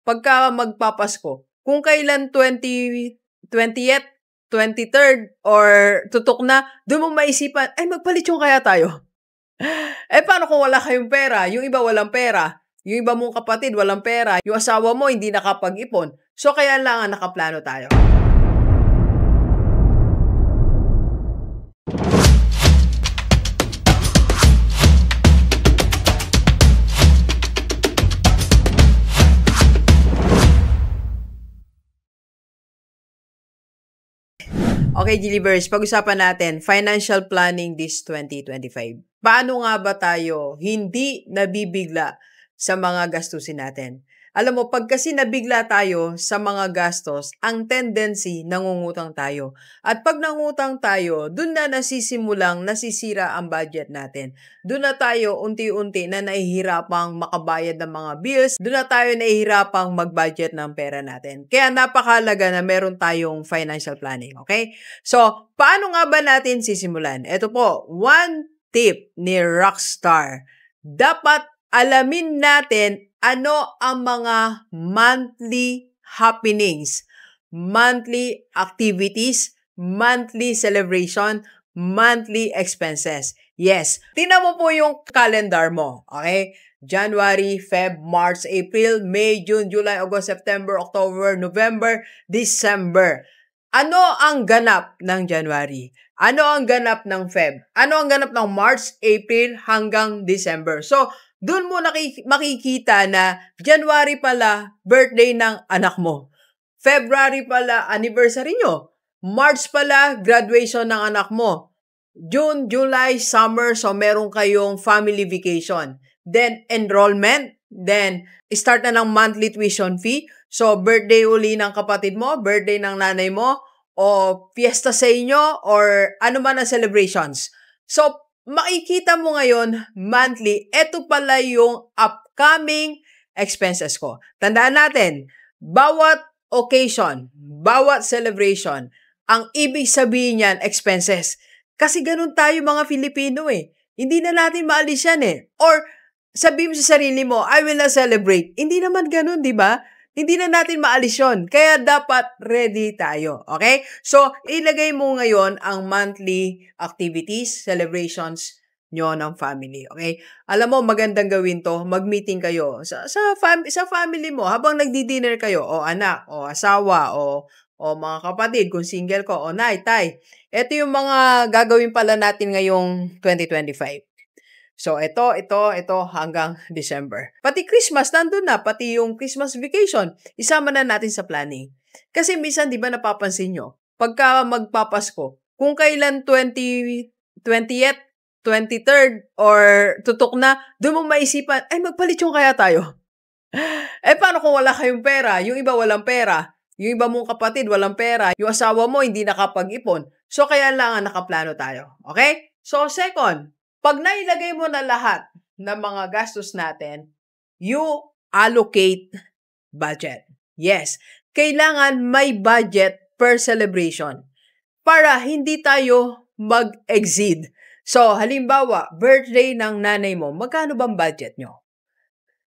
pagka magpapasko, kung kailan 20th, 23rd, or tutok na, doon mo maisipan, ay magpalitsyon kaya tayo. Paano kung wala kayong pera? Yung iba walang pera. Yung iba mong kapatid walang pera. Yung asawa mo hindi nakapag-ipon. So, kaya lang nakaplano tayo. Okay, Gilivers, pag-usapan natin, financial planning this 2025. Paano nga ba tayo hindi nabibigla sa mga gastusin natin? Alam mo, pag kasi nabigla tayo sa mga gastos, ang tendency, nangungutang tayo. At pag nangutang tayo, dun na nasisimulang nasisira ang budget natin. Dun na tayo unti-unti na nahihirapang makabayad ng mga bills. Dun na tayo nahihirapang mag-budget ng pera natin. Kaya napakahalaga na meron tayong financial planning, okay? So, paano nga ba natin sisimulan? Ito po, one tip ni Rockstar. Dapat alamin natin ano ang mga monthly happenings, monthly activities, monthly celebration, monthly expenses. Yes, tingnan mo po yung calendar mo, okay? January, Feb, March, April, May, June, July, August, September, October, November, December. Ano ang ganap ng January? Ano ang ganap ng Feb? Ano ang ganap ng March, April, hanggang December? So, doon mo makikita na January pala, birthday ng anak mo. February pala, anniversary nyo. March pala, graduation ng anak mo. June, July, summer, so meron kayong family vacation. Then, enrollment. Then, start na ng monthly tuition fee. So, birthday uli ng kapatid mo, birthday ng nanay mo, o fiesta sa inyo, or ano man ang celebrations. So, makikita mo ngayon, monthly, eto pala yung upcoming expenses ko. Tandaan natin, bawat occasion, bawat celebration, ang ibig sabihin niyan, expenses. Kasi ganun tayo mga Filipino eh. Hindi na natin maalis yan eh. Or, sabihin mo sa sarili mo, I will not celebrate. Hindi naman ganun, di ba? Hindi na natin maalis yun. Kaya dapat ready tayo. Okay? So, ilagay mo ngayon ang monthly activities, celebrations nyo ng family. Okay? Alam mo, magandang gawin to. Mag-meeting kayo sa family mo habang nagdi-dinner kayo. O anak, o asawa, o mga kapatid, kung single ko, o nay, tay. Ito yung mga gagawin pala natin ngayong 2025. So, ito, hanggang December. Pati Christmas, nandun na. Pati yung Christmas vacation, isama na natin sa planning. Kasi minsan, di ba napapansin nyo, pagka magpapasko, kung kailan 20th, 23rd, or tutok na, doon mo maisipan, ay magpalitsyon kaya tayo. Paano kung wala kayong pera? Yung iba walang pera. Yung iba mong kapatid walang pera. Yung asawa mo hindi nakapag-ipon. So, kaya lang nakaplano tayo. Okay? So, second, pag nailagay mo na lahat ng mga gastos natin, you allocate budget. Yes, kailangan may budget per celebration para hindi tayo mag-exceed. So, halimbawa, birthday ng nanay mo, magkano bang budget nyo?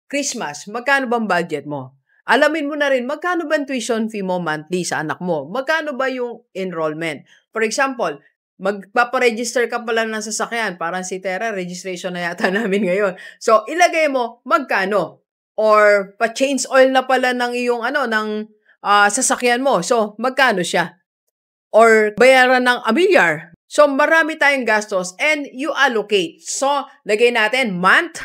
Christmas, magkano bang budget mo? Alamin mo na rin, magkano ba tuition fee mo monthly sa anak mo? Magkano ba yung enrollment? For example, magpaparegister ka pala ng sasakyan. Parang si Tera, registration na yata namin ngayon. So, ilagay mo, magkano? Or, pa-change oil na pala ng iyong, sasakyan mo. So, magkano siya? Or, bayaran ng amilyar. So, marami tayong gastos and you allocate. So, lagay natin month,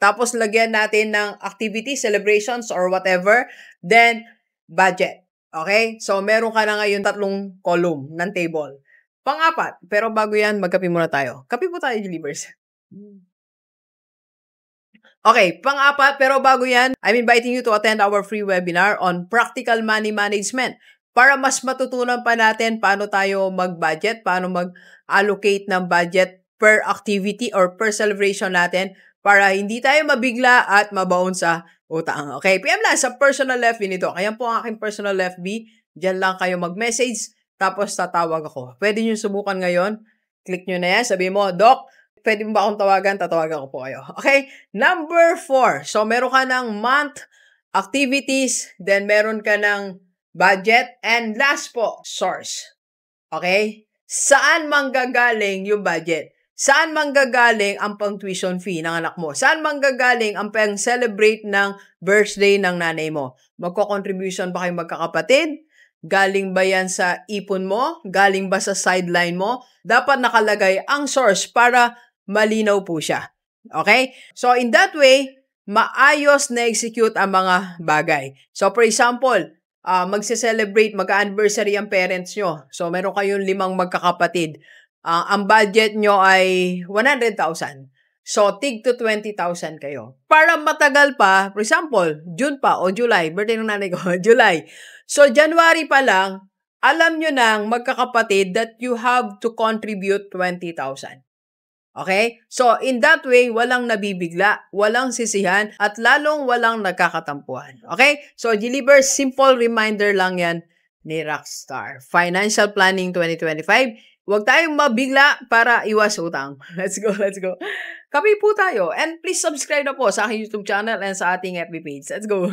tapos lagyan natin ng activity, celebrations, or whatever. Then, budget. Okay? So, meron ka na ngayon 3 column ng table. Pang-4, pero bago yan, magkape muna tayo. Kape po tayo, Gilivers. Okay, pang-4, pero bago yan, I'm inviting you to attend our free webinar on practical money management para mas matutunan pa natin paano tayo mag-budget, paano mag-allocate ng budget per activity or per celebration natin para hindi tayo mabigla at mabaon sa utang. Okay, PM lang sa personal FB nito. Kaya po ang aking personal FB, dyan lang kayo mag-message. Tapos tatawag ako. Pwede nyo subukan ngayon. Click nyo na yan. Sabi mo, Doc, pwede mo ba akong tawagan? Tatawagan ko po kayo. Okay? Number 4. So, meron ka ng month, activities, then meron ka ng budget, and last po, source. Okay? Saan manggagaling yung budget? Saan manggagaling ang pang-tuition fee ng anak mo? Saan manggagaling ang pang-celebrate ng birthday ng nanay mo? Magko-contribution ba kayong magkakapatid? Galing ba yan sa ipon mo? Galing ba sa sideline mo? Dapat nakalagay ang source para malinaw po siya. Okay? So, in that way, maayos na execute ang mga bagay. So, for example, magse-celebrate, mag-anniversary ang parents nyo. So, meron kayong 5 magkakapatid. Ang budget nyo ay 100,000. So, tig to 20,000 kayo. Para matagal pa, for example, June pa o July, birthday ng nanay ko, July. So, January pa lang, alam nyo nang magkakapatid that you have to contribute 20,000. Okay? So, in that way, walang nabibigla, walang sisihan, at lalong walang nagkakatampuhan. Okay? So, Gilibers, simple reminder lang yan ni Rockstar. Financial Planning 2025. Huwag tayong mabigla para iwas utang. Let's go, let's go. Kape po tayo. And please subscribe na po sa aking YouTube channel and sa ating FB page. Let's go.